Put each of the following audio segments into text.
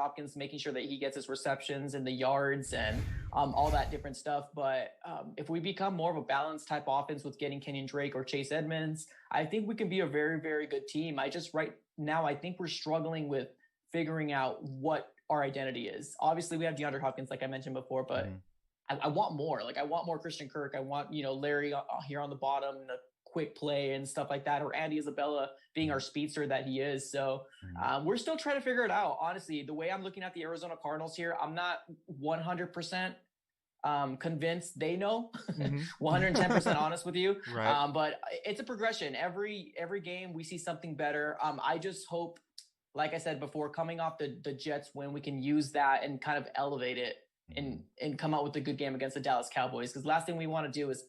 Hopkins, making sure that he gets his receptions and the yards and all that different stuff. But if we become more of a balanced type offense with getting Kenyon Drake or Chase Edmonds, I think we can be a very, very good team. Right now, I think we're struggling with figuring out what our identity is. Obviously, we have DeAndre Hopkins, like I mentioned before, but I want more. Like, I want more Christian Kirk. I want, Larry here on the bottom, the quick play and stuff like that, or Andy Isabella being our speedster that he is. So we're still trying to figure it out. Honestly, the way I'm looking at the Arizona Cardinals here, I'm not 100% convinced they know. 110% honest with you. Right. But it's a progression. Every game we see something better. I just hope, like I said before, coming off the Jets win, we can use that and kind of elevate it and come out with a good game against the Dallas Cowboys. Because last thing we want to do is,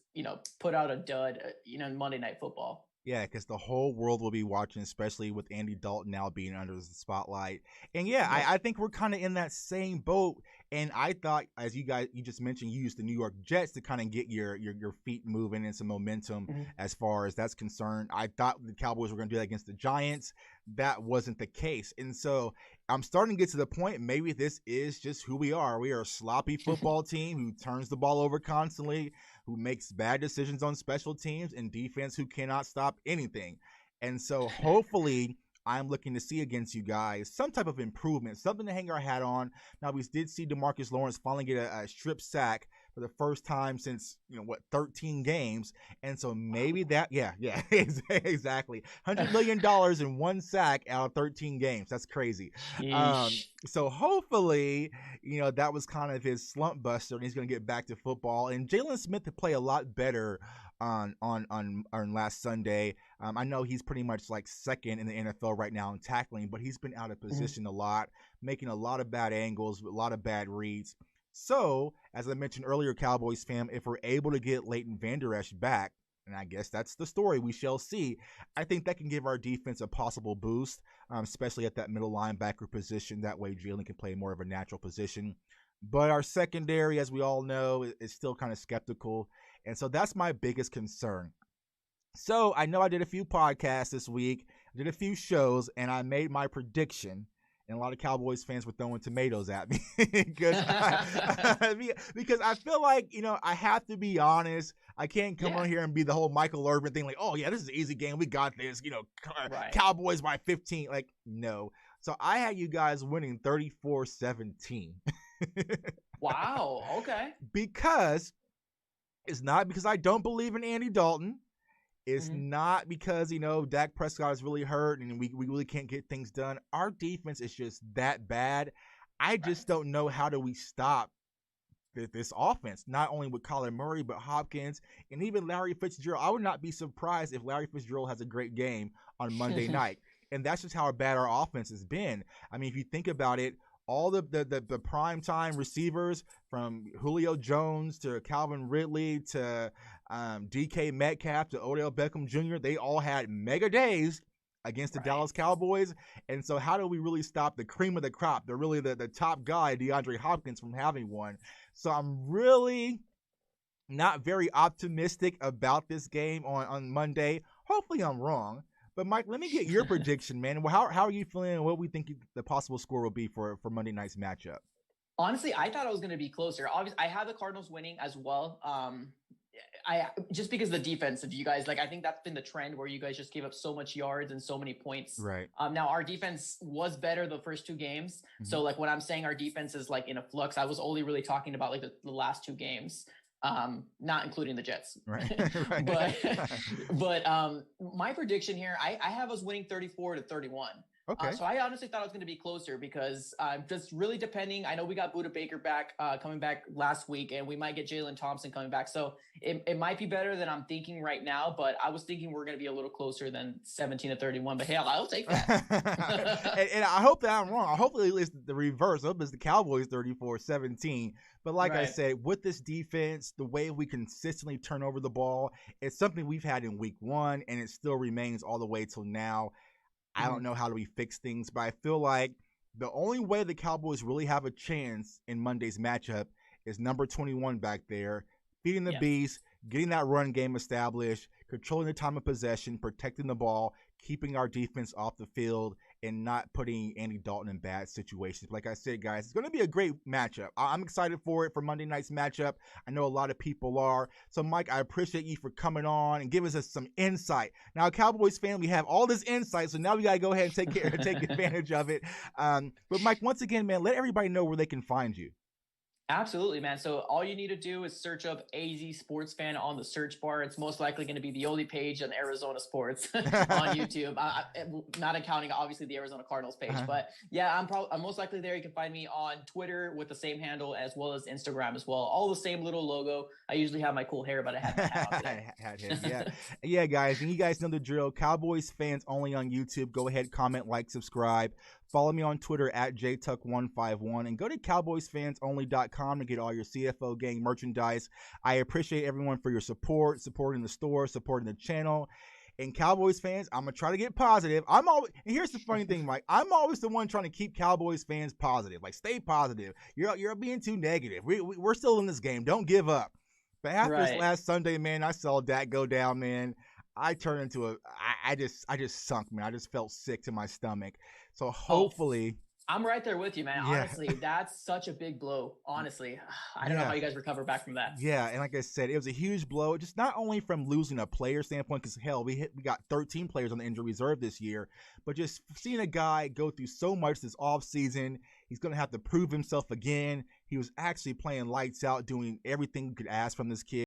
put out a dud, in Monday Night Football. Yeah, because the whole world will be watching, especially with Andy Dalton now being under the spotlight. And yeah, I think we're kind of in that same boat. And I thought, as you just mentioned, you used the New York Jets to kind of get your feet moving and some momentum as far as that's concerned. I thought the Cowboys were going to do that against the Giants. That wasn't the case. And so I'm starting to get to the point, maybe this is just who we are. We are a sloppy football team who turns the ball over constantly, who makes bad decisions on special teams, and defense who cannot stop anything. And so hopefully I'm looking to see against you guys some type of improvement, something to hang our hat on. Now, we did see DeMarcus Lawrence finally get a strip sack for the first time since, 13 games. And so maybe that, exactly. $100 million in one sack out of 13 games. That's crazy. So hopefully, that was kind of his slump buster and he's going to get back to football. And Jalen Smith to play a lot better on last Sunday. I know he's pretty much like second in the NFL right now in tackling, but he's been out of position a lot, making a lot of bad angles, a lot of bad reads. So, as I mentioned earlier, Cowboys fam, if we're able to get Leighton Vander Esch back, and I guess that's the story, we shall see, I think that can give our defense a possible boost, especially at that middle linebacker position. That way Jalen can play more of a natural position. But our secondary, as we all know, is still kind of skeptical. And so that's my biggest concern. So I know I did a few podcasts this week, did a few shows, and I made my prediction. And a lot of Cowboys fans were throwing tomatoes at me because I feel like, I have to be honest. I can't come on here and be the whole Michael Irvin thing like, oh, yeah, this is an easy game. We got this, Cowboys by 15. Like, no. So I had you guys winning 34-17. Wow. Okay. Because it's not because I don't believe in Andy Dalton. It's not because, Dak Prescott is really hurt and we really can't get things done. Our defense is just that bad. I just don't know how do we stop this offense, not only with Kyler Murray, but Hopkins and even Larry Fitzgerald. I would not be surprised if Larry Fitzgerald has a great game on Monday night. And that's just how bad our offense has been. I mean, if you think about it, all the primetime receivers from Julio Jones to Calvin Ridley to DK Metcalf to Odell Beckham Jr., they all had mega days against the Dallas Cowboys. And so how do we really stop the cream of the crop, the top guy, DeAndre Hopkins, from having one? So I'm really not very optimistic about this game on Monday. Hopefully I'm wrong. But, Mike, let me get your prediction, man. How are you feeling and what we think the possible score will be for Monday night's matchup? Honestly, I thought it was going to be closer. Obviously, I have the Cardinals winning as well. I just because of the defense of you guys, I think that's been the trend where you guys just gave up so much yards and so many points. Right. Now, our defense was better the first two games. So, when I'm saying our defense is, in a flux, I was only really talking about, the last two games. Not including the Jets. Right. but my prediction here, I have us winning 34-31. Okay. So I honestly thought it was going to be closer because just really depending. I know we got Budda Baker back, coming back last week, and we might get Jalen Thompson coming back. So it might be better than I'm thinking right now, but I was thinking we're going to be a little closer than 17-31. But hell, I'll take that. and I hope that I'm wrong. Hopefully it's the reverse. I hope it's the Cowboys 34-17. But like I said, with this defense, the way we consistently turn over the ball, it's something we've had in week one, and it still remains all the way till now. I don't know how do we fix things, but I feel like the only way the Cowboys really have a chance in Monday's matchup is number 21 back there, feeding the beast, getting that run game established, controlling the time of possession, protecting the ball, keeping our defense off the field, and not putting Andy Dalton in bad situations. Like I said, guys, it's going to be a great matchup. I'm excited for it, for Monday night's matchup. I know a lot of people are. So, Mike, I appreciate you for coming on and giving us some insight. Now, Cowboys fan, we have all this insight, so now we got to go ahead and take advantage of it. But, Mike, once again, man, let everybody know where they can find you. Absolutely, man. So all you need to do is search up AZ Sports Fan on the search bar. It's most likely going to be the only page on Arizona sports on YouTube. Not accounting obviously the Arizona Cardinals page, but yeah, I'm most likely there. You can find me on Twitter with the same handle as well as Instagram as well. All the same little logo. I usually have my cool hair, but I had my hat on today. Had him, yeah, yeah, guys, and you guys know the drill. Cowboys fans only on YouTube. Go ahead, comment, like, subscribe. Follow me on Twitter at jtuck151 and go to cowboysfansonly.com to get all your CFO gang merchandise. I appreciate everyone for your support, supporting the store, supporting the channel. And Cowboys fans, I'm going to try to get positive. And here's the funny thing, Mike. I'm always the one trying to keep Cowboys fans positive. Like, stay positive. You're being too negative. We're still in this game. Don't give up. But after this last Sunday, man, I saw Dak go down, man. I turned into I just sunk, man. I just felt sick to my stomach. So hopefully, I'm right there with you, man. Yeah. Honestly, that's such a big blow. Honestly, I don't know how you guys recover back from that. Yeah, and like I said, it was a huge blow. Just not only from losing a player standpoint, because hell, we got 13 players on the injury reserve this year, but just seeing a guy go through so much this offseason. He's going to have to prove himself again. He was actually playing lights out, doing everything you could ask from this kid.